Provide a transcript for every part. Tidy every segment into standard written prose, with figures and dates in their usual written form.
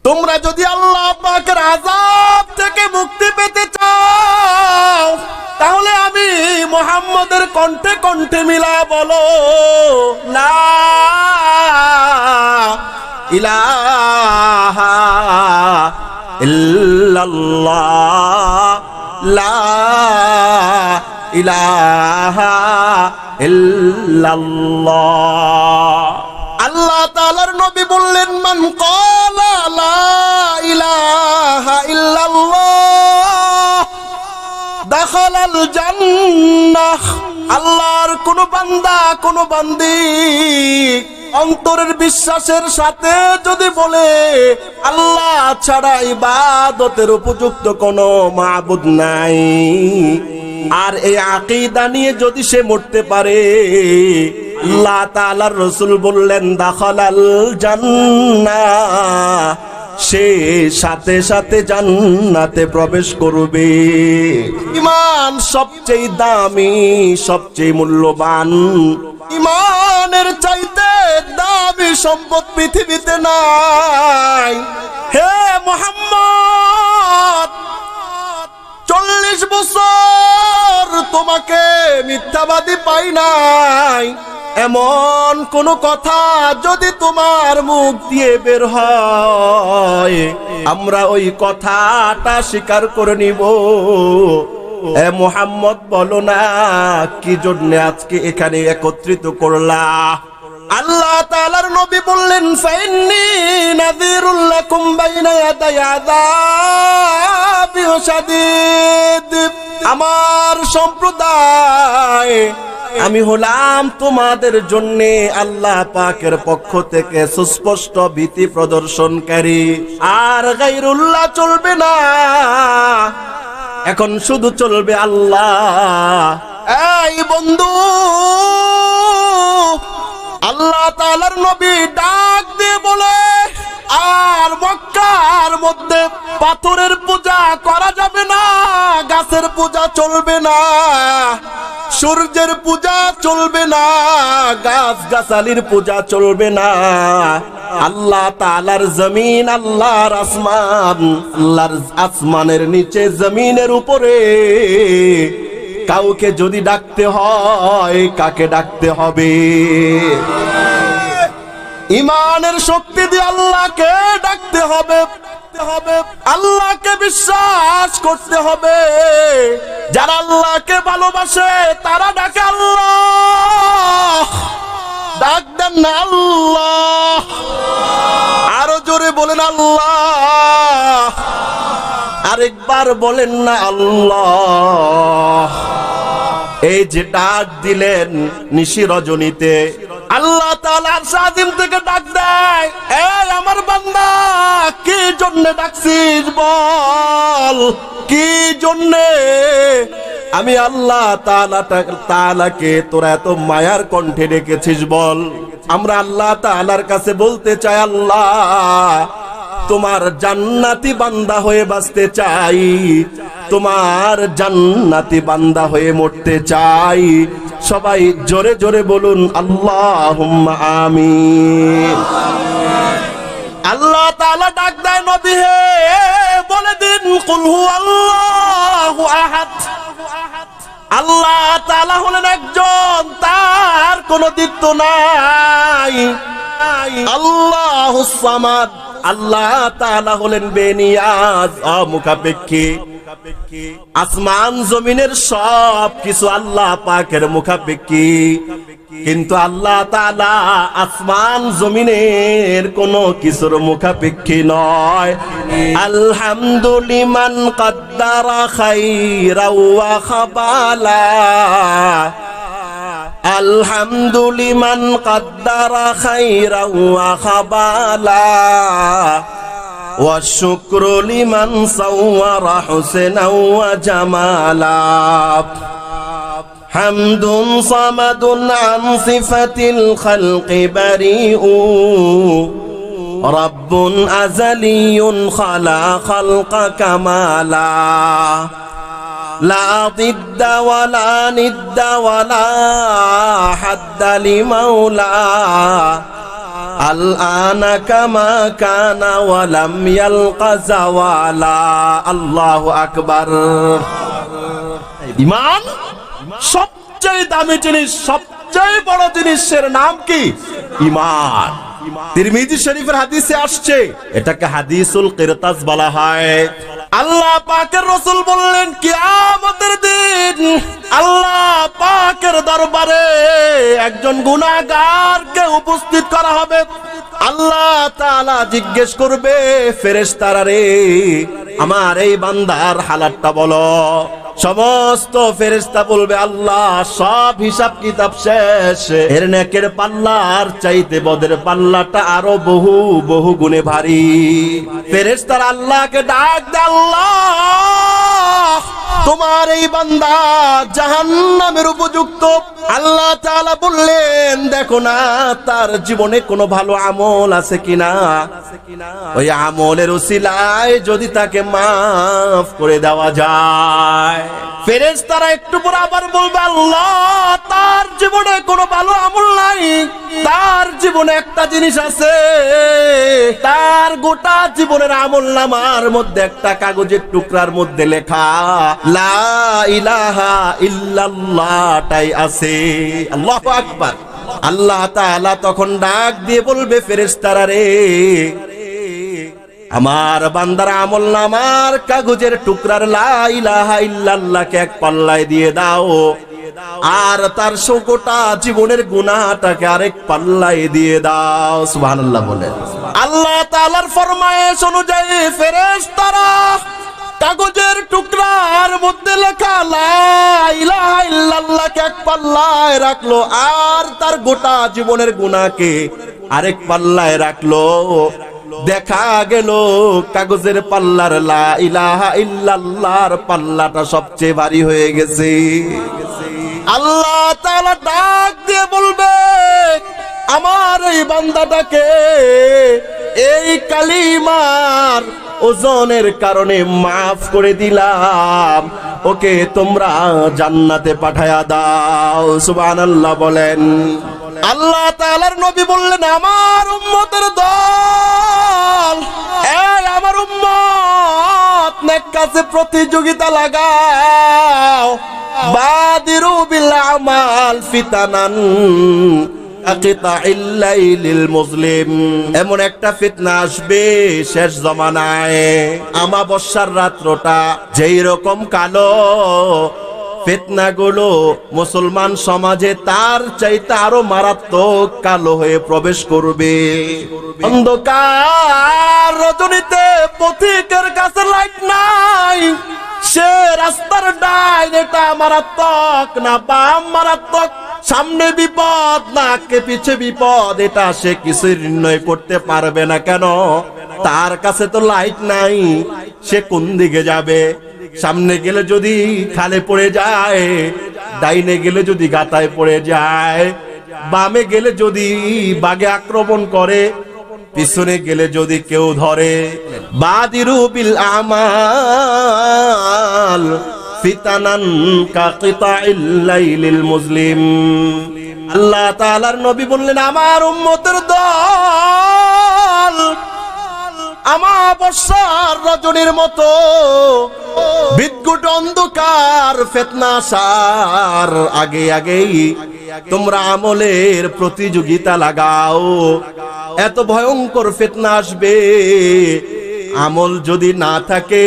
তোমরা যদি আল্লাহ পাকের আযাব থেকে মুক্তি পেতে চাও তাহলে আমি মুহাম্মদের কণ্ঠে কণ্ঠে মিলা বলো লা ইলাহা ইল্লাল্লাহ লা ইলাহা ইল্লাল্লাহ। আল্লাহ তাআলার নবী বললেন মান ক্বালা লা ইলাহা ইল্লাল্লাহ দাখালাল জান্নাহ। আল্লাহর কোন বান্দা কোন বান্দি অন্তরের বিশ্বাসের সাথে যদি বলে আল্লাহ ছাড়া ইবাদতের উপযুক্ত কোনো মাবুদ নাই, আর এই আকীদা নিয়ে যদি সে মরতে পারে, আল্লাহ তাআলার রাসূল বললেন দাখালাল জান্নাহ, সে সাথে সাথে জান্নাতে প্রবেশ করবে। ঈমান সবচেয়ে দামি, সবচেয়ে মূল্যবান। ঈমানের চাইতে দামি সম্পদ পৃথিবীতে নাই। হে মুহাম্মদ, 40 বছর তোমাকে মিথ্যাবাদী পাই নাই, এমন কোন কথা যদি তোমার মুখ দিয়ে বের হয় আমরা ওই কথাটা স্বীকার করে নিব। এ মুহাম্মদ, বলো না কি জন্য আজকে এখানে একত্রিত করলা? আল্লাহ তাআলার নবী বললেন ফাইন্নী নাযীরুল লাকুম বাইনা ইয়াদাই আযাবিন শাদীদ। আমার সম্প্রদায়, আমি হলাম তোমাদের জন্য আল্লাহ পাকের পক্ষ থেকে সুস্পষ্ট ভীতি প্রদর্শনকারী। আর গায়রুল্লাহ চলবে না, এখন শুধু চলবে আল্লাহ। এই বন্ধু, আল্লাহ তাআলার নবী ডাক দিয়ে বলে আর মক্কার মধ্যে পাথরের পূজা করা যাবে না, গাছের পূজা চলবে না, সূর্যের পূজা চলবে না, গাছ গাছালির পূজা চলবে না। আল্লাহ তাআলার জমিন, আল্লাহর আসমান, আল্লাহর আসমানের নিচে জমিনের উপরে কাউকে যদি ডাকতে হয়, কাকে ডাকতে হবে? ঈমানের শক্তি দিয়ে আল্লাহকে ডাকতে হবে, আল্লাহকে বিশ্বাস করতে হবে। যারা আল্লাহকে ভালোবাসে তারা ডাকে আল্লাহ। ডাক দেন না আল্লাহ, আরো জোরে বলেন আল্লাহ, আরেকবার বলেন না আল্লাহ। এই যে ডাক দিলেন নিশি রজনীতে, আল্লাহ তাআলা আরশ আজিম থেকে ডাক দেয়, এই আমার বান্দা কি জন্য ডাকছিস বল, কি জন্য আমি আল্লাহ তাআলাকে তোরা এত মায়ার কণ্ঠে ডেকেছিস বল। আমরা আল্লাহ তাআলার কাছে বলতে চাই, আল্লাহ তোমার জান্নাতি বান্দা হয়ে বাঁচতে চাই, তোমার জান্নাতি বান্দা হয়ে মরতে চাই। সবাই জোরে জোরে বলুন আল্লাহুম্মা আমিন। আল্লাহ তাআলা ডাক দেয়, নবী হে বলে দিন কুল হুয়াল্লাহু আহাদ। আল্লাহ তাআলা হলেন একজন, তার কোনো দ্বিতীয় নাই। আল্লাহুস সামাদ, আল্লাহ তাআলা হলেন বেনিয়াজ, অমুখাপেক্ষী। আসমান জমিনের সব কিছু আল্লাহ পাকের মুখাপেক্ষী, কিন্তু আল্লাহ তাআলা আসমান জমিনের কোন কিছুর মুখাপেক্ষী নয়। আলহামদুলিমান কদ্দারা খাইরাও ওয়া খাবালা, আলহামদুলিমান কদ্দারা খাইরাও ওয়া খাবালা, والشكر لمن صور حسنا وجمالا. حمد صمد عن صفة الخلق بريء، رب أزلي خلا خلق كمالا. لا ضد ولا ند ولا حد لمولاه، আল আনা কামা কানা ওয়া লাম ইয়ালকা জাওয়ালা। আল্লাহু আকবার। ঈমান সবচেয়ে দামি জিনিস, সবচেয়ে বড় জিনিসের নাম কি? ঈমান। তিরমিজি শরীফের হাদিসে আসছে, এটাকে হাদিসুল কিরতাস বলা হয়। আল্লাহ পাকের রাসূল বললেন, কিয়ামতের দিন আল্লাহ পাকের দরবারে একজন গুনাহগারকে উপস্থিত করা হবে। আল্লাহ তাআলা জিজ্ঞেস করবে, ফেরেশতারা রে, আমার এই বান্দার হালাতটা বলো। সমস্ত ফেরেশতা বলবে, আল্লাহ সব হিসাব কিতাব শেষ, এর নেকের পাল্লার চাইতে বদের পাল্লাটা আরো বহু বহু গুণে ভারী। ফেরেশতারা আল্লাহকে ডাক দেয়, আল্লাহ তোমার এই বান্দা জাহান্নামের উপযুক্ত। আল্লাহ তাআলা বললেন, দেখো না তার জীবনে কোনো ভালো আমল আছে কিনা, ওই আমলের উসিলায় যদি তাকে মাফ করে দেওয়া যায়। ফেরেশতারা একটু পর আবার বলবে, আল্লাহ তার জীবনে কোনো ভালো আমল নাই, তার জীবনে একটা জিনিস আছে, তার গোটা জীবনের আমলনামার মধ্যে একটা কাগজের টুকরার মধ্যে লেখা লা ইলাহা ইল্লাল্লাহটাই আছে। আল্লাহু আকবার। আল্লাহ তাআলা তখন ডাক দিয়ে বলবে, ফেরেশতারা রে, আমার বান্দার আমলনামার কাগজের টুকরার লা ইলাহা ইল্লাল্লাহকে এক পাল্লায় দিয়ে দাও, আর তার গোটা জীবনের গুনাহটাকে আরেক পাল্লায় দিয়ে দাও। সুবহানাল্লাহ বলে। আল্লাহ তাআলার ফরমায়েশ অনুযায়ী ফেরেশতারা কাগজের টুকরার মধ্যে লেখা লা ইলাহা ইল্লাল্লাহকে এক পাল্লায় রাখলো, আর তার গোটা জীবনের গুনাহকে আরেক পাল্লায় রাখলো। দেখা গেল কাগজের পাল্লার লা ইলাহা ইল্লাল্লাহর পাল্লাটা সবচেয়ে ভারী হয়ে গেছে। আল্লাহ তাআলা ডাক দিয়ে বলবে, আমার এই বান্দাটাকে এই কালিমার ওজনের কারণে মাফ করে দিলাম, ওকে তোমরা জান্নাতে পাঠায়া দাও। সুবহানাল্লাহ বলেন। আল্লাহ তাআলার নবী বললেন, আমার উম্মতের দল, এই আমার উম্মত, নেক কাজে প্রতিযোগিতা লাগাও। বাদিরু বিল আমাল ফিতানান আকিতাইল লাইলিল মুসলিম। এমন একটা ফিতনা আসবে শেষ জামানায়, আমাবস্যার রাত্রটা যেই রকম কালো, ফিতনাগুলো মুসলমান সমাজে তার চাইতে আরো মারাত্মক কালো হয়ে প্রবেশ করবে। অন্ধকার রজনীতে পথিকের কাছে লাইট নাই, সে রাস্তার ডাইন, এটা মারাত্মক না বাম মারাত্মক, সামনে বিপদ না কে পিছে বিপদ, এটা সে কিছু নির্ণয় করতে পারবে না। কেন? তার কাছে তো লাইট নাই, সে কোন দিকে যাবে? সামনে গেলে যদি খালে পড়ে যায়, ডাইনে গেলে যদি গাতায় পড়ে যায়, বামে গেলে যদি বাঘে আক্রমণ করে, পিছনে গেলে যদি কেউ ধরে। বাদিরু বিল আমাল ফিতানান কাকিতাইল লাইলিল মুসলিম। আল্লাহ তাআলার নবী বললেন, আমার উম্মতের দল আমাবস্যার রজনীর মতো বিদ্যুৎ অন্ধকার ফিতনা আসার আগে আগেই তোমরা আমলের প্রতিযোগিতা লাগাও। এত ভয়ঙ্কর ফিতনা আসবে, আমল যদি না থাকে,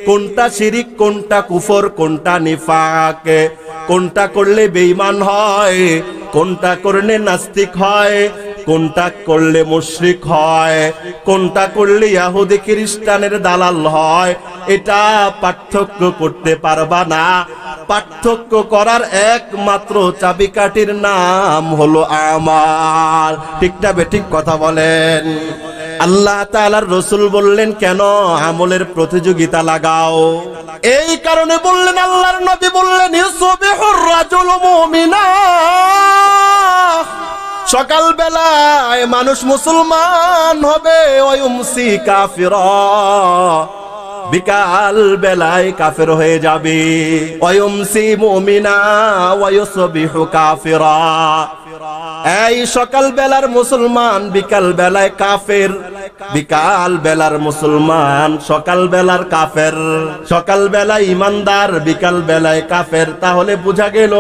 কোনটা শিরিক, কোনটা কুফর, কোনটা নিফাক, কোনটা করলে বেঈমান হয়, কোনটা করলে নাস্তিক হয়, কোনটা করলে মুশরিক হয়, কোনটা করলে ইহুদি খ্রিস্টানের দালাল হয়, এটা পার্থক্য করতে পারবা না। পার্থক্য করার একমাত্র চাবিকাঠির নাম হলো আমল। ঠিকটা বেঠিক কথা বলেন। আল্লাহ তাআলার রাসূল বললেন, কেন আমলের প্রতিযোগিতা লাগাও? এই কারণে বললেন, আল্লাহর নবী বললেন, ইউসবিহুর রাজুলু মুমিনা, সকাল বেলায় মানুষ মুসলমান হবে, ওয়ায়ুমসি কাফিরা, বিকাল বেলায় কাফের হয়ে যাবে। ওয়ায়ুমসি মুমিনা ওয়ায়ুসবিহু কাফিরা। এই সকাল বেলার মুসলমান বিকাল বেলায় কাফের, বিকাল বেলার মুসলমান সকাল বেলার কাফের, সকাল বেলায় ইমানদার বিকাল বেলায় কাফের। তাহলে বোঝা গেল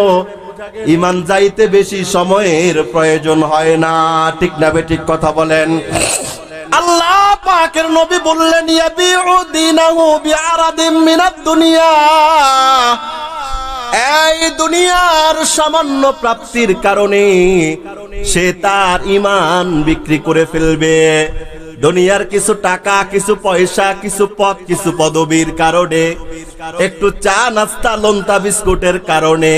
ইমান যাইতে বেশি সময়ের প্রয়োজন হয় না। ঠিক না বেঠিক কথা বলেন? আল্লাহ পাকের নবী বললেন ইয়াবিউ দীনাহু বিআরাদিম মিনাদ দুনিয়া। এই দুনিয়ার সামান্য প্রাপ্তির কারণে সে তার ঈমান বিক্রি করে ফেলবে। দুনিয়ার কিছু টাকা, কিছু পয়সা, কিছু পদ, কিছু পদবীর কারণে, একটু চা নাস্তা লোন্তা বিস্কুটের কারণে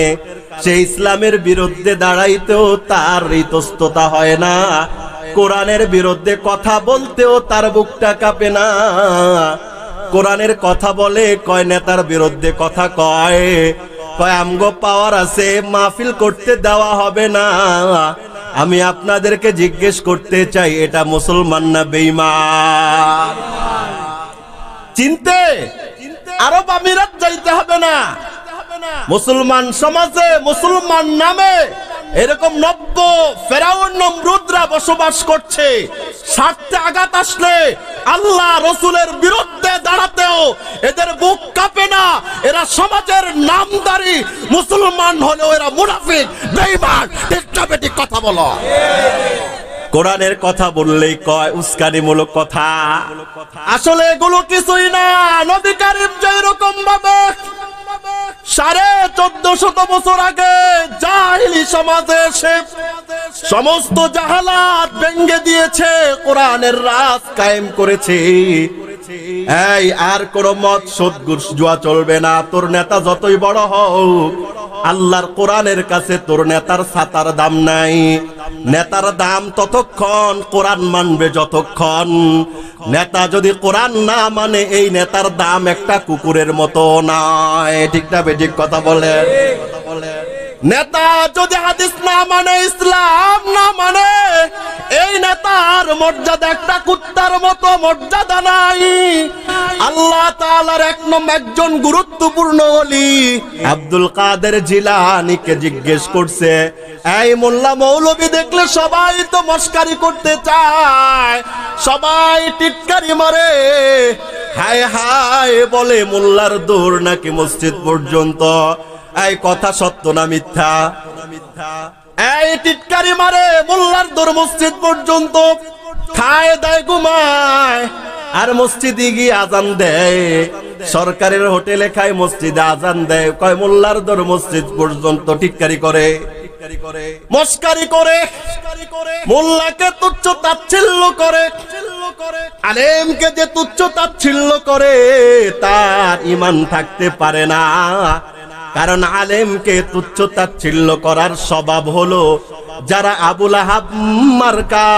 সে ইসলামের বিরুদ্ধে দাঁড়াইতেও তার ইতস্ততা হয় না। কোরআনের বিরুদ্ধে কথা বলতেও তার বুকটা কাঁপে না। কোরআনের কথা বলে কয় নেতার বিরুদ্ধে কথা কয়, কয় আমগো পাওয়ার আছে, মাহফিল করতে দেওয়া হবে না। আমি আপনাদেরকে জিজ্ঞেস করতে চাই, এটা মুসলমান না বেঈমান? চিনতে আরব আমিরাত যাইতে হবে না। মুসলমান সমাজে মুসলমান নামে এরকম নব্য ফেরাউন নমরুদরা বসবাস করছে। স্বার্থে আঘাত আসলে আল্লাহ রসুলের বিরুদ্ধে দাঁড়াতেও এদের বুক কাঁপে না। এরা সমাজের নামদারি মুসলমান হলেও এরা মুনাফিক, বেঈমান। ঠিক না বেঠিক কথা বলো? কোরআনের কথা বললেই কয় উস্কানিমূলক কথা। আসলে এগুলো কিছুই না। নবী কারীম যেরকম ভাবে 1450 বছর আগে জাহিলি সমাজে এসে সমস্ত জাহালাত ভেঙে দিয়েছে, কোরআনের রাজ কায়েম করেছে। এই আর কোন মত সুদ ঘুষ জুয়া চলবে না। তোর নেতা যতই বড় হোক, আল্লাহর কোরআনের কাছে তোর নেতার ছাতার দাম নাই। নেতার দাম ততক্ষণ, কোরআন মানবে যতক্ষণ। নেতা যদি কোরআন না মানে এই নেতার দাম একটা কুকুরের মতো নয়। ঠিক না বেঠিক কথা বলেন? নেতা যদি হাদিস না মানে, ইসলাম না মানে, এই নেতার মর্যাদা একটা কুত্তার মতো মর্যাদা নাই। আল্লাহ তাআলার একজন গুরুত্বপূর্ণ ওলি আব্দুল কাদের জিলানীকে জিজ্ঞেস করছে, এই মোল্লা মৌলবী দেখলে সবাই তো মস্কারি করতে চায়, সবাই টিটকারি মারে, হায় হায় বলে মোল্লার দৌড় নাকি মসজিদ পর্যন্ত। এই কথা সত্য না মিথ্যা? এই টিটকারি মারে, মোল্লার দৌড় মসজিদ পর্যন্ত, খায় দায় ঘুমায়, আর মসজিদে গিয়ে আজান দেয়। সরকারের হোটেলে খায়, মসজিদে আজান দেয়, কয় মোল্লার দৌড় মসজিদ পর্যন্ত। টিটকারি করে, মস্কারি করে, মোল্লাকে তুচ্ছ তাচ্ছিল্য করে, আলেমকে যে তুচ্ছ তাচ্ছিল্য করে তার ঈমান থাকতে পারে না। কারণ আলেমকে তুচ্ছ তাচ্ছিল্য করার স্বভাব হলো যারা আবুল আহাব মার্কা,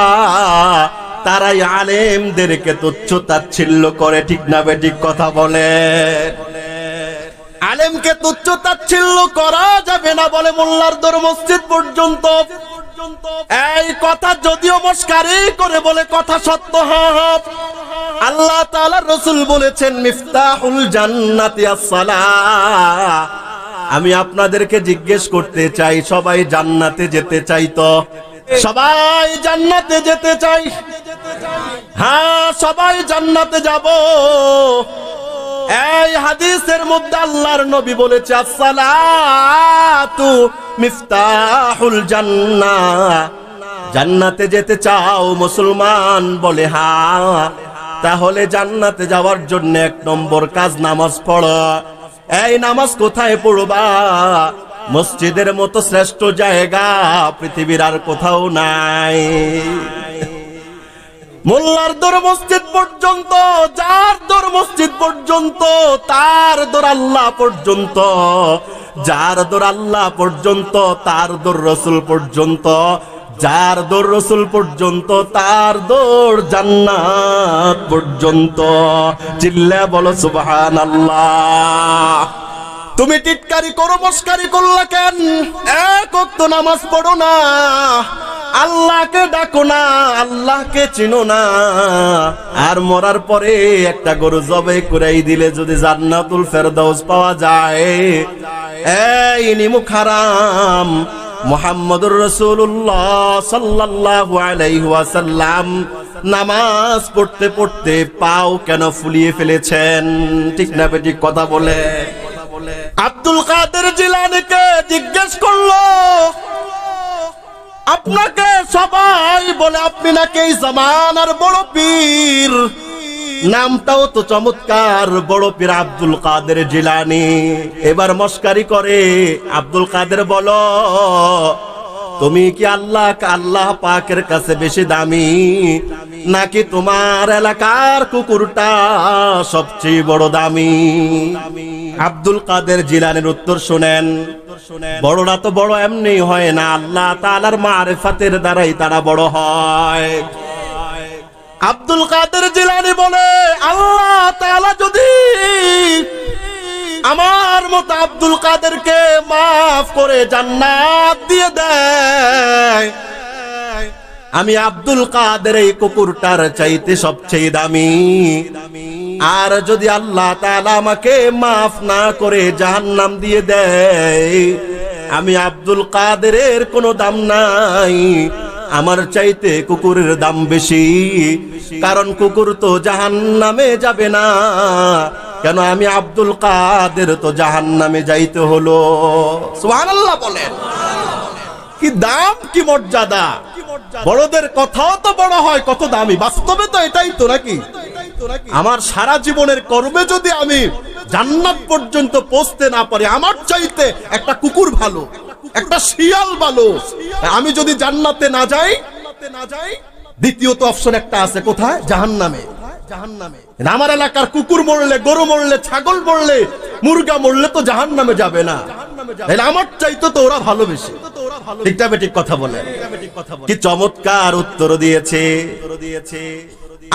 তারাই আলেমদেরকে তুচ্ছ তাচ্ছিল্য করে। ঠিক না বেঠিক কথা বলে? আলেমকে তুচ্ছ তাচ্ছিল্য করা যাবে না বলে মোল্লার দৌড় মসজিদ পর্যন্ত। এই কথা যদিও মস্কারি করে বলে, কথা সত্য। হ্যাঁ, আল্লাহ তাআলার রাসূল বলেছেন মিফতাহুল জান্নাতি আস-সালাহ। আমি আপনাদেরকে জিজ্ঞেস করতে চাই, সবাই জান্নাতে যেতে চাই তো? সবাই জান্নাতে যেতে চাই? হ্যাঁ, সবাই জান্নাতে যাব। এই হাদিসের মধ্যে আল্লাহর নবী বলেছে আস-সালাতু মিফতাহুল জান্নাহ। জান্নাতে যেতে চাও মুসলমান? বলে হ্যাঁ। তাহলে জান্নাতে যাওয়ার জন্য 1 নম্বর কাজ নামাজ পড়া। এই নামাজ কোথায় পড়বা? মসজিদের মতো শ্রেষ্ঠ জায়গা পৃথিবীর আর কোথাও নাই। মোল্লার দৌড় মসজিদ পর্যন্ত, যার দৌড় মসজিদ পর্যন্ত তার দৌড় আল্লাহ পর্যন্ত, যার দৌড় আল্লাহ পর্যন্ত তার দৌড় রাসূল পর্যন্ত, যার দৌড় রাসূল পর্যন্ত তার দৌড় জান্নাত পর্যন্ত। চিল্লা বলো সুবহানাল্লাহ। তুমি টিটকারি করো, মস্কারি করলা কেন? এক ওয়াক্ত নামাজ পড়ো না, আল্লাহকে ডাকো না, আল্লাহকে চিনো না, আর মরার পরে একটা গরু জবাই করাই দিলে যদি জান্নাতুল ফেরদাউস পাওয়া যায়, এই নিমুখ হারাম। মুহাম্মদুর রাসূলুল্লাহ সাল্লাল্লাহু আলাইহি ওয়াসাল্লাম নামাজ পড়তে পড়তে পাও কেন ফুলিয়ে ফেলেছেন? ঠিক না বেঠিক কথা বলে? আব্দুল কাদের জিলানীকে জিজ্ঞেস করলো, আপনাকে সবাই বলে আপনি নাকি এই জামানার বড় পীর, নামটাও তো চমৎকার, বড় পীর আব্দুল কাদের জিলানী। এবার মস্কারি করে আব্দুল কাদের বলো, তুমি কি আল্লাহ পাকের কাছে বেশি দামি, নাকি তোমার এলাকার কুকুরটা সবচেয়ে বড় দামি? আব্দুল কাদের জিলানীর উত্তর শুনেন, বড়রা তো বড় এমনি হয় না, আল্লাহ তাআলার মারিফাতের দ্বারাই তারা বড় হয়। আব্দুল কাদের জিলানী বলে, আল্লাহ তাআলা যদি আমার মতো আব্দুল কাদেরকে মাফ করে জান্নাত দিয়ে দেয়, আমি আব্দুল কাদের এই কুকুরটার চাইতে সবচেয়ে দামি। আর যদি আল্লাহ তাআলা আমাকে মাফ না করে জাহান্নাম দিয়ে দেয়, আমি আব্দুল কাদেরের কোনো দাম নাই, আমার চাইতে কুকুরের দাম বেশি, কারণ কুকুর তো জাহান্নামে যাবে না, কেন আমি আব্দুল কাদের তো জাহান্নামে যাইতে হলো। সুবহানাল্লাহ বলেন। কি দাম, কি মর্যাদা! বড়দের কথাও তো বড় হয়, কত দামি, বাস্তবে তো এটাই তো নাকি? আমার সারা জীবনের কর্মে যদি আমি জান্নাত পর্যন্ত পৌঁছতে না পারি, আমার চাইতে একটা কুকুর ভালো, একটা শিয়াল ভালো। আমি যদি জান্নাতে না যাই, দ্বিতীয়ত অপশন একটা আছে, কোথায়? জাহান্নামে। আমার এলাকার কুকুর মরলে, গরু মরলে, ছাগল মরলে, মুরগা মরলে তো জাহান্নামে যাবে না, আমার চাইতে তো ওরা ভালোবেসে। ঠিকটা বেঠিক কথা বলে? কি চমৎকার উত্তর দিয়েছে।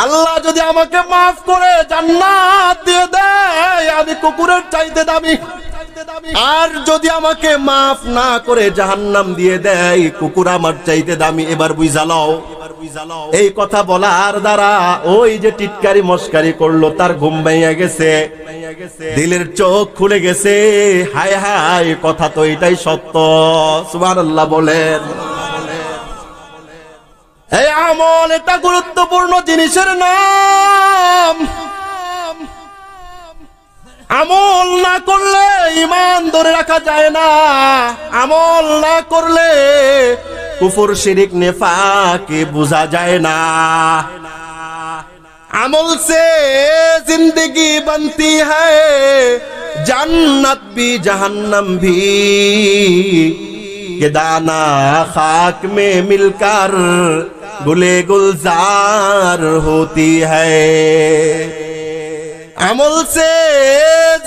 আল্লাহ যদি আমাকে মাফ করে জান্নাত দিয়ে দেয়, আমি কুকুরের চাইতে দামি, আর যদি আমাকে মাফ না করে জাহান্নাম দিয়ে দেয়, কুকুর আমার চাইতে দামি। এবার বুঝালাও, এই কথা বলার দ্বারা ওই যে টিটকারি মস্কারি করলো তার ঘুম ভেঙে গেছে, দিলের চোখ খুলে গেছে। হায় হায়, কথা তো এটাই সত্য। সুবহানাল্লাহ বলেন। এই আমল, এটা গুরুত্বপূর্ণ জিনিসের নাম। আমল না করলে ঈমান ধরে রাখা যায় না, আমল না করলে কুফর শিরিক নেফাক বুঝা যায় না। আমল से जिंदगी बनती है, जन्नत भी जहन्नम भी, ये दाना खाक में मिलकर गुले गुलजार होती है। अमल से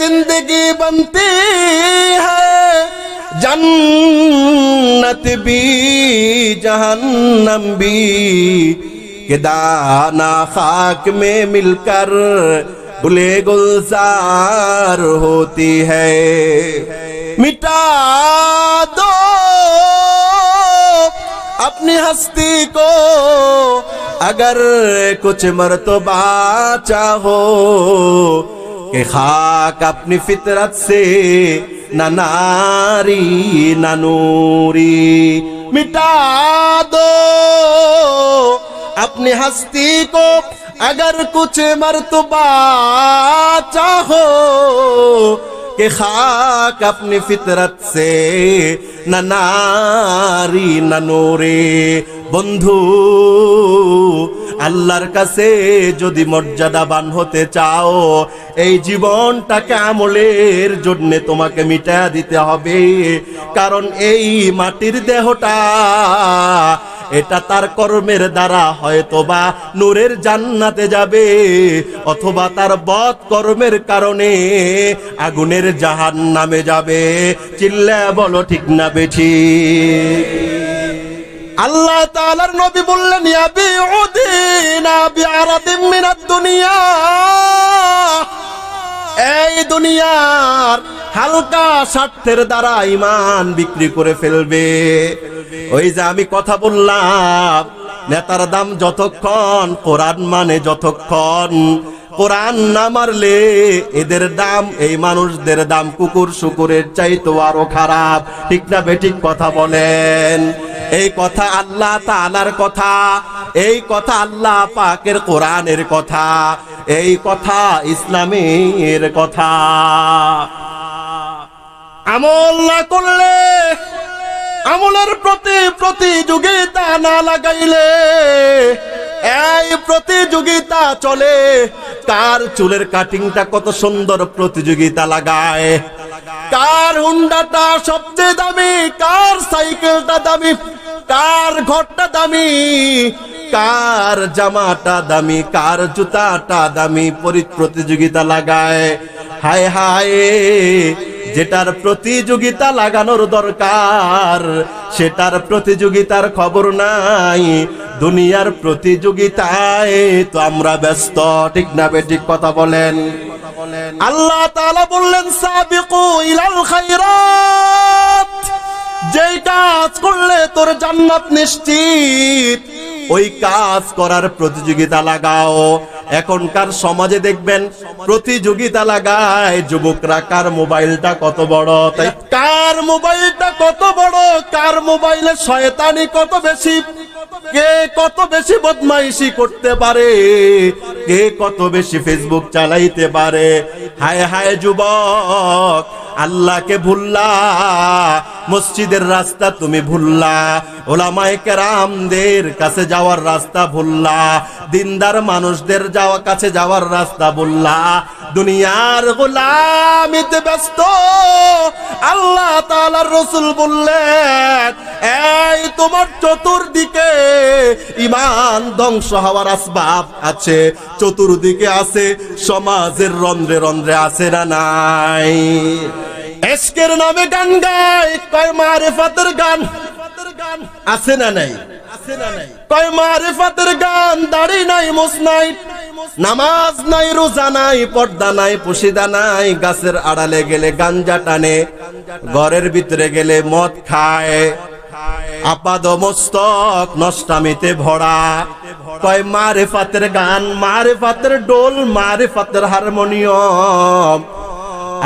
जिंदगी बनती है, जन्नत भी जहन्नम भी, के दाना खाक में मिलकर गुले गुलजार होती है। मिटा दो अपनी हस्ती को, अगर कुछ मर्तबा चाहो, कि खाक अपनी फितरत से न नारी न नूरी। मिटा दो अपनी हस्ती को, अगर कुछ मर्तबा चाहो, कि खाक अपनी फितरत से न नारी न नूरे। বন্ধু, আল্লাহর কাছে যদি মর্যাদাবান হতে চাও, এই জীবনটাকে আমলের জন্য তোমাকে মিটা দিতে হবে। কারণ এই মাটির দেহটা, এটা তার কর্মের দ্বারা হয়তোবা নূরের জান্নাতে যাবে, অথবা তার বদ কর্মের কারণে আগুনের জাহান্নামে যাবে। চিল্লা বলো ঠিক না বেঠিক? আল্লাহ তাআলার নবী বললেন, ইয়াবিউদিনা বিআরাদিম মিনাদ দুনিয়া, এই দুনিয়ার হালকা স্বার্থের দ্বারা ঈমান বিক্রি করে ফেলবে। ওই যে আমি কথা বললাম, নেতার দাম যতক্ষণ, কোরআন মানে যতক্ষণ। কোরআন না মারলে এদের দাম, এই মানুষদের দাম কুকুর শুকুরের চাইতো আরো খারাপ। ঠিক না বেঠিক কথা বলেন? এই কথা আল্লাহ তাআলার কথা, এই কথা আল্লাহ পাকের কোরআনের কথা, এই কথা ইসলামের কথা। আমল না করলে, আমলের প্রতি প্রতিযোগিতা না লাগাইলে, এই প্রতিযোগিতা চলে কার চুলের কাটিংটা কত সুন্দর প্রতিযোগিতা লাগায়, কার হুন্ডাটা সবচেয়ে দামি, কার সাইকেলটা দামি, কার ঘরটা দামি, কার জামাটা দামি, কার জুতাটা দামি, প্রতিযোগিতা লাগায়। হায় হায়, যেটার প্রতিযোগিতা লাগানোর দরকার সেটার প্রতিযোগিতার খবর নাই। দুনিয়ার প্রতিযোগিতায় তো আমরা ব্যস্ত। ঠিক না বেঠিক কথা বলেন? আল্লাহ তাআলা বললেন সাবিকু ইলাল খায়রাত, যেই কাজ করলে তোর জান্নাত নিশ্চিত ওই কাজ করার প্রতিযোগিতা লাগাও। এখনকার সমাজে দেখবেন প্রতিযোগিতা লাগায় যুবকরা, কার মোবাইলটা কত বড়, তাই কার মোবাইলটা কত বড়, কার মোবাইলে শয়তানি কত বেশি, কে কত বেশি বদমাইশি করতে পারে, কে কত বেশি ফেসবুক চালাইতে পারে। হায় হায় যুবক, আল্লাহকে ভুললা, মসজিদের রাস্তা তুমি ভুললা, ওলামায়ে কেরামদের কাছে যাওয়ার রাস্তা ভুললা, দিনদার মানুষদের কাছে যাওয়ার রাস্তা ভুললা, দুনিয়ার গোলামিতে ব্যস্ত। আল্লাহ তাআলার রাসূল বললেন, এই তোমার চতুর্দিকে ঈমান ধ্বংস হওয়ার আসবাব আছে, চতুর্দিকে আছে সমাজের রন্ধ্রে রন্ধ্রে, আছে না নাই? এশকের নামে গান গায়, কয় মারিফাতের গান আছে না নাই? কয় মারিফাতের গান, দাড়ি নাই, মুছ নাই, নামাজ নাই, রোজা নাই, পর্দা নাই, পুশিদা নাই, গাছের আড়ালে গেলে গাঞ্জা টানে, ঘরের ভিতরে গেলে মদ খায়, আপাদ মস্তক নষ্টামিতে ভরা। কয় মারিফাতের গান, মারিফাতের ডোল, মারিফাতের হারমোনিয়াম।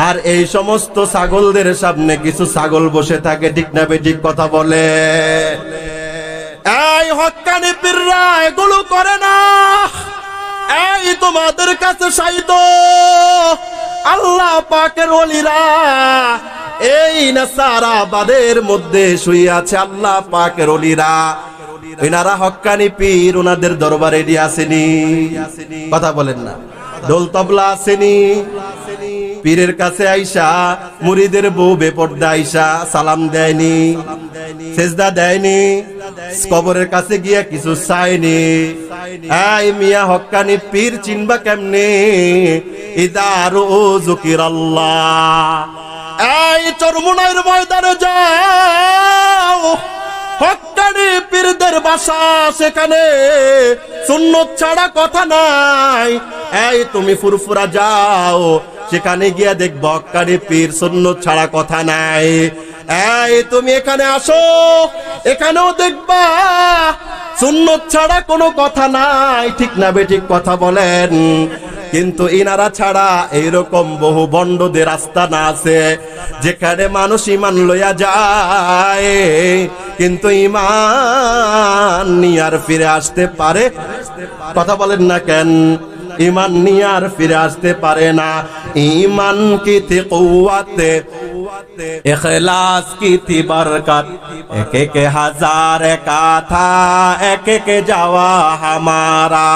আর এই সমস্ত ছাগলদের সামনে কিছু ছাগল বসে থাকে। ঠিক না বেঠিক কথা বলে? এই হক্কানি পীররা এগুলো করে না, এই তোমাদের কাছে সাইত আল্লাহ পাকের ওলিরা এই নাসারাবাদের মধ্যে শুয়ে আছে। আল্লাহ পাকের ওলিরা, এনারা হক্কানি পীর, ওনাদের দরবারে এটি আসেনি? কথা বলেন না? ঢোল তবলা আসেনি? পীরের কাছে আইসা মুরিদের বউ বেপর্দা আইসা সালাম দেয়নি, সেজদা দেয়নি, কবরের কাছে গিয়া কিছু চায়নি। এই মিয়া হক্কানি পীর চিনবা কেমনে? ইদারু যুকিরাল্লাহ, এই চরমুনাইর ময়দানে যাও, হক্কানি পীরদের বাসা সেখানে, সুন্নত ছাড়া কথা নাই। এই তুমি ফুরফুরা যাও, সেখানে গিয়া দেখব হক্কানি পীর, সুন্নত ছাড়া কথা নাই। এই তুমি এখানে আসো, এখানেও দেখবা সুন্নত ছাড়া কোনো কথা নাই। ঠিক না বেঠিক কথা বলেন? কিন্তু ইনারা ছাড়া এইরকম বহু বন্ডদের আস্তানা আছে, যেখানে মানুষ ঈমান লইয়া যায় কিন্তু ঈমান নিয়ে আর ফিরে আসতে পারে। কথা বলেন না কেন? ঈমান নিয়ে আর ফিরে আসতে পারে না। ঈমান কি থি কুওয়াতে, इखलास की थी बरकत, एक एक हजार का था एक एक जावा हमारा।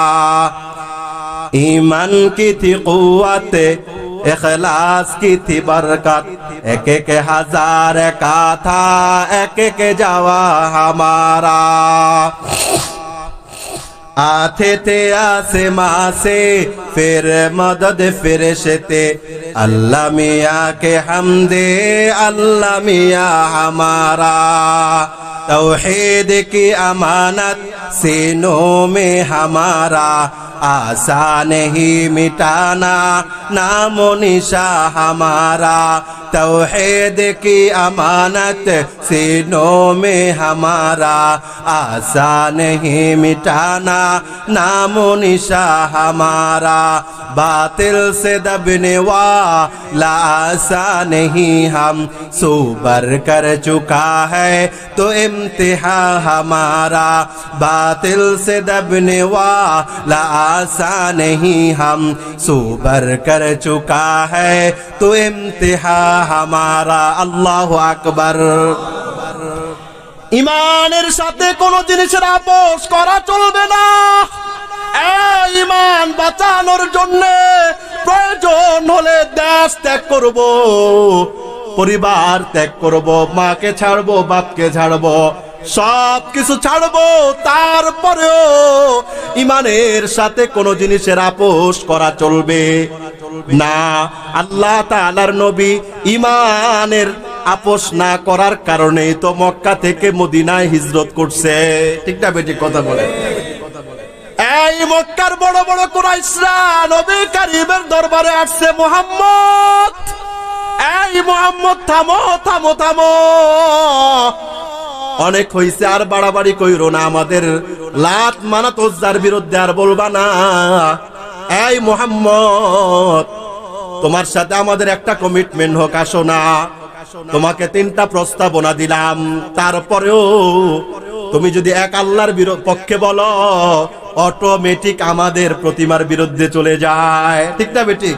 ईमान की थी कुव्वत, इखलास की थी बरकत, एक एक हजार का था एक एक जावा हमारा। आते थे आसमां से फिर मदद फरिश्ते, अल्लाह मियाँ के हमदे अल्लाह मियाँ हमारा। तौहीद की अमानत सीनों में हमारा, आसान ही मिटाना नामो निशा हमारा। तौहीद की अमानत सीनों में हमारा, आसा नहीं मिटाना नामो निशा हमारा, बातिल से दबने वाला आसा नहीं हम, सूबर कर चुका है तो इम्तिहा हमारा, बातिल से दबने वाला आसा नहीं हम, सूबर कर चुका है तो इम्तिहा हमारा। अल्लाहु আকবার। ইমানের সাথে কোন জিনিসের আপোষ করা চলবে না। এই ইমান বাঁচানোর জন্য প্রয়োজন হলে দেশ ত্যাগ করব, পরিবার ত্যাগ করব, মাকে ছাড়বো, বাপকে ছাড়বো, সব কিছু ছাড়বো, তারপরেও ইমানের সাথে কোন জিনিসের আপোষ করা চলবে না। আল্লাহ তাআলার নবী ইমানের আপোষ না করার কারণেই তো মক্কা থেকে মদিনায় হিজরত করছে। ঠিক না বেটি? কথা বলে। এই মক্কার বড় বড় কুরাইশরা নবী কারীমের দরবারে আসছে, মুহাম্মদ, এই মুহাম্মদ থামো থামো থামো, অনেক হইছে, আর বাড়াবাড়ি কইরো না, আমাদের লাত মানাত উজ্জার বিরুদ্ধে আর বলবা না। এই মুহাম্মদ, তোমার সাথে আমাদের একটা কমিটমেন্ট হোক, আসো না, তোমাকে 3টা প্রস্তাবনা দিলাম, তারপরেও তুমি যদি এক আল্লাহর পক্ষে বলো, অটোমেটিক আমাদের প্রতিমার বিরুদ্ধে চলে যায়। ঠিক না বেটি?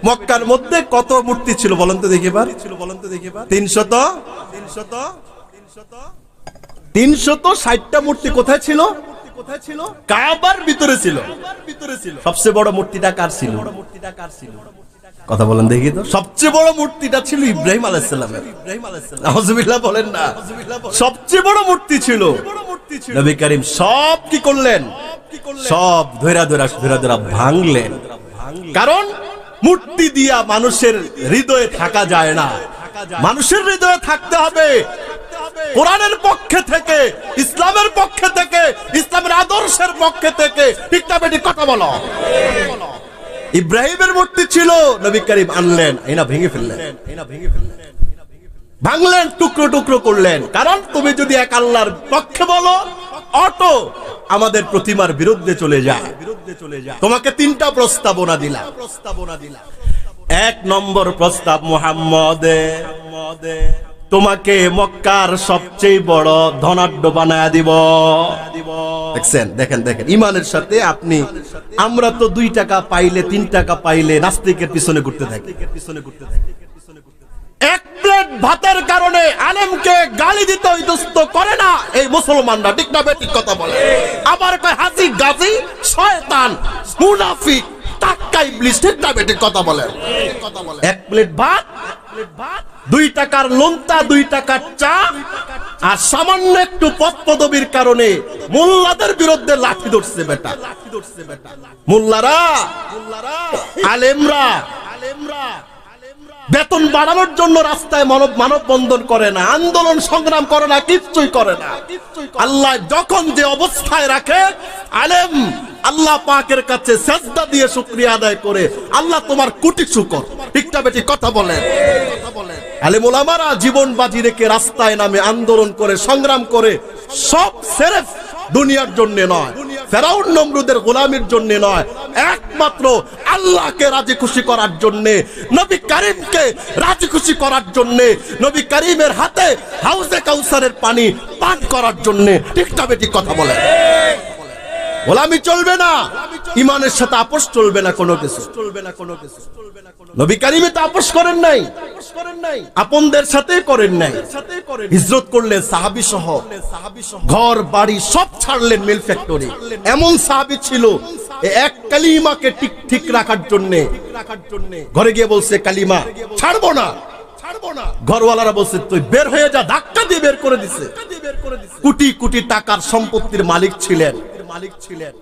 মক্কার মধ্যে কত মূর্তি ছিল বলেন তো দেখি এবার? 360টা মূর্তি কোথায় ছিল? কাবার ভিতরে ছিল। সবচেয়ে বড় মূর্তিটা কার ছিল? কথা বলেন দেখি তো। সবচেয়ে বড় মূর্তিটা ছিল ইব্রাহিম আলাইহিস সালামের। নাউজুবিল্লাহ বলেন না। সবচেয়ে বড় মূর্তি ছিল। নবী করিম সব কি করলেন? সব ধৈরা ধৈরা ভাঙলেন। কারণ মূর্তি দিয়া মানুষের হৃদয়ে থাকা যায় না, মানুষের হৃদয়ে থাকতে হবে কোরআনের পক্ষে থেকে, ইসলামের পক্ষে থেকে, ইসলামের আদর্শের পক্ষে থেকে। ঠিক না বেটি? কথা বলো। ইব্রাহিমের মূর্তি ছিল, নবী করিম আনলেন, এনা ভেঙে ফেললেন, ভাঙলেন, টুকরো টুকরো করলেন। কারণ তুমি যদি এক আল্লাহর পক্ষে বলো, অটো আমাদের প্রতিমার বিরুদ্ধে চলে যায়। তোমাকে 3টা প্রস্তাবনা দিলাম। 1 নম্বর প্রস্তাব, মুহাম্মদ, তোমাকে মক্কার সবচেয়ে বড় ধনাঢ্য বানায়া দিব। দেখছেন? দেখেন ইমানের সাথে আপনি, আমরা তো 2 টাকা পাইলে 3 টাকা পাইলে নাস্তিকের পিছনে ঘুরতে থাকি। 1 প্লেট ভাতের কারণে আলেমকে গালি দিতে ইতস্ত করে না এই মুসলমানরা। ঠিক না বেটি? কথা বলে। আবার কয় হাজি গাজী, শয়তান, মুনাফিক, টাক্কা ইবলিস। ঠিক না বেটি? কথা বলে। 1 প্লেট ভাত, 2 টাকার লোন্তা, 2 টাকার চা, আর সামান্য একটু পদ পদবীর কারণে মোল্লাদের বিরুদ্ধে লাঠি ধরছে বেটা। মোল্লারা, আলেমরা বেতন বাড়ানোর জন্য রাস্তায় মানববন্ধন করে না, আন্দোলন সংগ্রাম করে না, কিচ্ছুই করে না। আল্লাহ যখন যে অবস্থায় রাখে, আলেম আল্লাহ পাকের কাছে সেজদা দিয়ে শুকরিয়া আদায় করে, আল্লাহ তোমার কোটি শুকর। ঠিক না বেটি? কথা বলেন। আলেম ওলামারা জীবন বাজি রেখে রাস্তায় নামে আন্দোলন করে, সংগ্রাম করে, সব সেরেফ দুনিয়ার জন্য নয়, ফেরাউন নমরুদের গোলামির জন্য নয়, একমাত্র আল্লাহকে রাজি খুশি করার জন্য, নবী করিমকে রাজি খুশি করার জন্য, নবী করিমের হাতে হাউজে কাউসারের পানি পান করার জন্য। ঠিক না বেটি? কথা বলে। গোলামি চলবে না, ইমানের সাথে আপোষ চলবে না, কোনো কিছু চলবে না, কোনো কিছু। নবী করিমে তো আপোষ করেন নাই, আপনদের সাথে করেন নাই। হিজরত করলেন সাহাবী সহ, ঘর বাড়ি সব ছাড়লেন, মিল ফ্যাক্টরি। এমন সাহাবী ছিল এক কালিমাকে ঠিক রাখার জন্য ঘরে গিয়ে বলছে, কালিমা ছাড়বো না। ঘরওয়ালারা বলছে, তুই বের হয়ে যা, ধাক্কা দিয়ে বের করে দিছে। কোটি কোটি টাকার সম্পত্তির মালিক ছিলেন,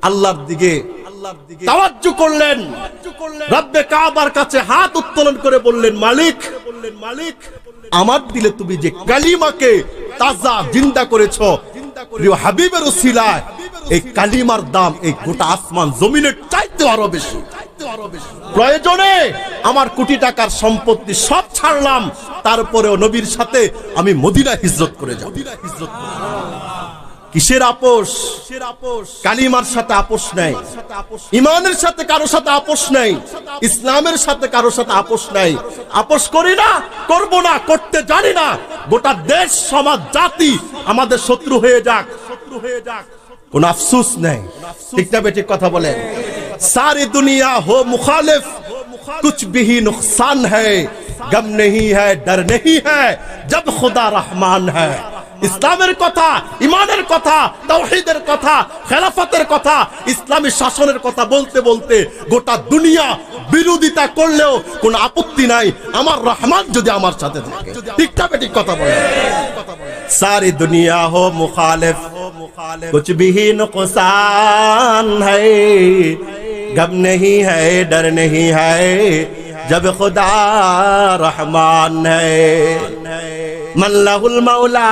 আল্লাহর দিকে তাওয়াজ্জু করলেন, রব্বে কাবার কাছে হাত উত্তোলন করে বললেন, মালিক, আমার দিলে তুমি যে কালিমাকে তাজা জিন্দা করেছো, প্রিয় হাবিবের ওসিলায় এই কালিমার দাম এই গোটা আসমান জমিনের চাইতে আরো বেশি। প্রয়োজনে আমার কোটি টাকার সম্পত্তি সব ছাড়লাম, তারপরেও নবীর সাথে আমি মদিনা হিজরত করে যাব। কিসের আপোষ? কালিমার সাথে আপোষ নাই, ইমানের সাথে কারো সাথে আপোষ নাই, ইসলামের সাথে কারো সাথে আপোষ নাই। আপোষ করি না, করব না, করতে জানি না। গোটা দেশ সমাজ জাতি আমাদের শত্রু হয়ে যাক, কোন আফসোস নেই। ঠিক না বেঠিক কথা বলেন? सारी दुनिया हो मुखालिफ, कुछ भी नुकसान है, गम नहीं है, डर नहीं है, जब खुदा रहमान है। ইসলামের কথা, ইমানের কথা, তাওহীদের কথা, খেলাফতের কথা, ইসলামী শাসনের কথা বলতে বলতে গোটা দুনিয়া বিরোধিতা করলেও কোনো আপত্তি নাই আমার রহমান যদি আমার সাথে থাকে। ঠিক না বেঠিক কথা বলেন? सारी दुनिया हो मुखालिफ, कुछ भी नुकसान है, गम नहीं है, डर नहीं है, जब खुदा रहमान है। मन लहुल मौला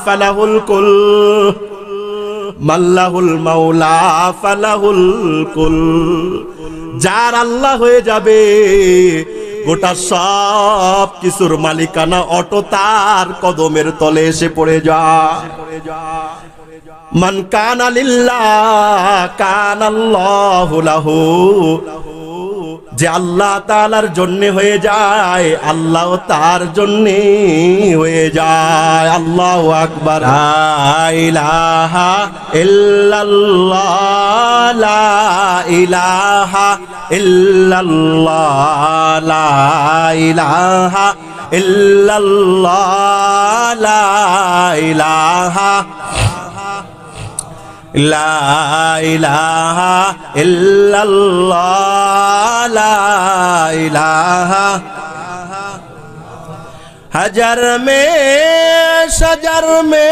फलहुल कुल, मन लहुल मौला फलहुल कुल। যার আল্লাহ হয়ে যাবে গোটা সব কিছুর মালিকানা অটো তার কদমের তলে এসে পড়ে যায়। মান কানা লিল্লাহ কানাল্লাহু লাহু, যে আল্লাহ তাআলার জন্য হয়ে যায় আল্লাহ তার জন্য হয়ে যায়। আল্লাহু আকবার। লা ইলাহা ইল্লাল্লাহ, লা ইলাহা ইল্লাল্লাহ, লা ইলাহা ইল্লাল্লাহ, লা ইলাহা লা ইলাহা ইল্লাল্লাহ, লা ইলাহা। হাজার মে শজর মে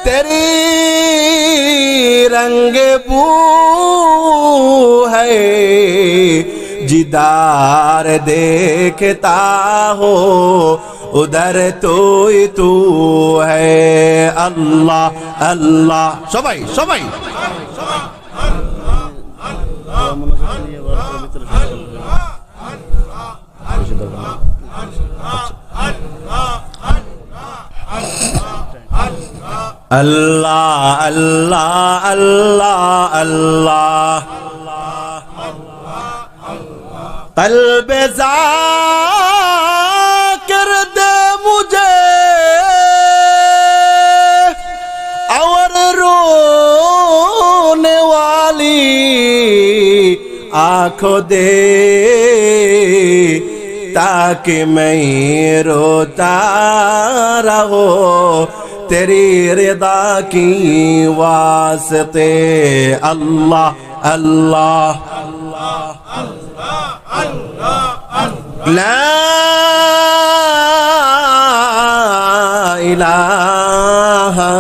তেরি रंग बू है, जिदार देखता हो उधर तो ही तू है। अल्लाह अल्लाह सबाई सबाई अल्लाह अल्लाह अल्लाह अल्लाह। कल्ब ज़ाकिर दे मुझे और रोने वाली आँखों दे, ताकि मैं रोता रहो तेरी रिदा की वास्ते। अल्लाह अल्लाह ला इलाहा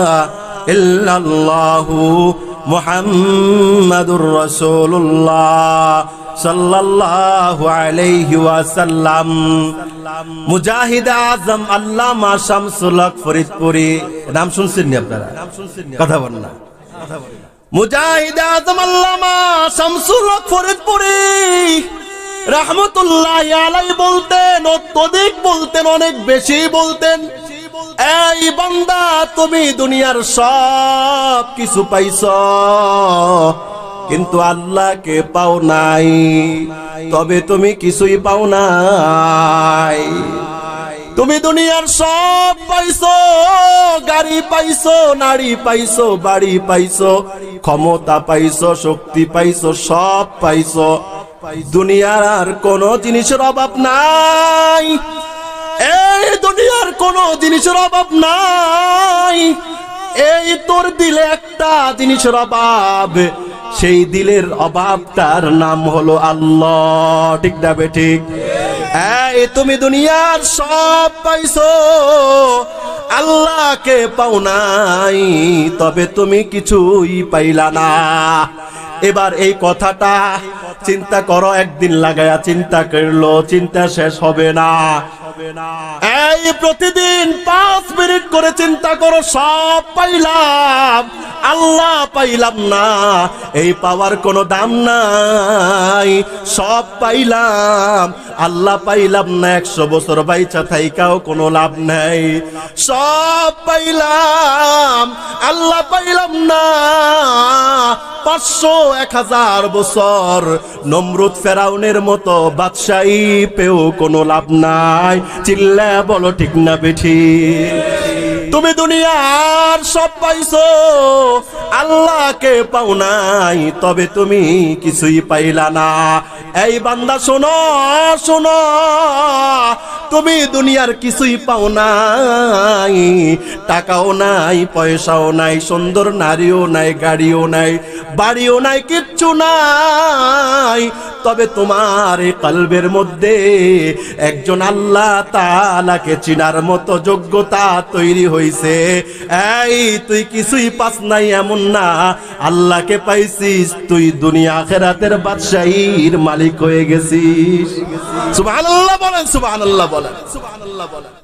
इल्लल्लाहु मुहम्मदुर रसूलुल्लाह सल्लल्लाहु अलैहि वसल्लम। मुजाहिद आजम अल्लामा শামসুল হক ফরিদপুরি, নাম শুনছেন নি আপনারা? কথা বলেন না। মুজাহিদ আজম আল্লামা শামসুল হক ফরিদপুরি রহমতুল্লাহি আলাইহি বলতেন, অত্যধিক বলতেন, অনেক বেশি বলতেন, এই বান্দা তুমি দুনিয়ার সব কিছু পাইছো কিন্তু আল্লাহকে পাও নাই, তবে তুমি কিছুই পাও নাই। তুমি দুনিয়ার সব পাইছো, গাড়ি পাইছো, নারী পাইছো, বাড়ি পাইছো, ক্ষমতা পাইছো, শক্তি পাইছো, সব পাইছো, দুনিয়ার আর কোনো জিনিসের অভাব নাই। এই দুনিয়ার কোনো জিনিসের অভাব নাই। এই তোর দিলে একটা জিনিসের অভাব, সেই দিলের অভাবটার নাম হলো আল্লাহ। ঠিক না বেঠিক? এই তুমি দুনিয়ার সব পাইছো, আল্লাহকে পাও নাই, তবে তুমি কিছুই পাইলা না। এবার এই কথাটা চিন্তা করো, একদিন লাগায়া চিন্তা করলো চিন্তা শেষ হবে না। এই প্রতিদিন 5 মিনিট করে চিন্তা করো, সব পাইলাম, আল্লাহ পাইলাম না, এই পাওয়ার কোনো দাম নাই। সব পাইলাম, আল্লাহ পাইলাম না, 100 বছর বাইচা থাইকাও কোনো লাভ নাই। সব পাইলাম, আল্লাহ পাইলাম না, 500 1000 বছর নমরুদ ফেরাউনের মতো বাদশাহী পেও কোনো লাভ নাই। চিল্লা বলো ঠিক না বেঠি? তুমি দুনিয়ার সব পাইছো, আল্লাহকে পাও নাই, তবে তুমি কিছুই পাইলা না। এই বান্দা শোনো শোনো, তুমি দুনিয়ার কিছুই পাও নাই, টাকাও নাই, পয়সাও নাই, সুন্দর নারীও নাই, গাড়িও নাই, বাড়িও নাই, কিচ্ছু নাই, তবে তোমার এই কলবের মধ্যে একজন আল্লাহ তাআলাকে চিনার মতো যোগ্যতা তৈরি হইছে। এই তুই কিছুই পাস নাই এমন না, আল্লাহকে পাইছিস, তুই দুনিয়া আখিরাতের বাদশাহীর মালিক হয়ে গেছিস। সুবহানাল্লাহ বলেন, সুবহানাল্লাহ বলেন, সুবহানাল্লাহ বলেন।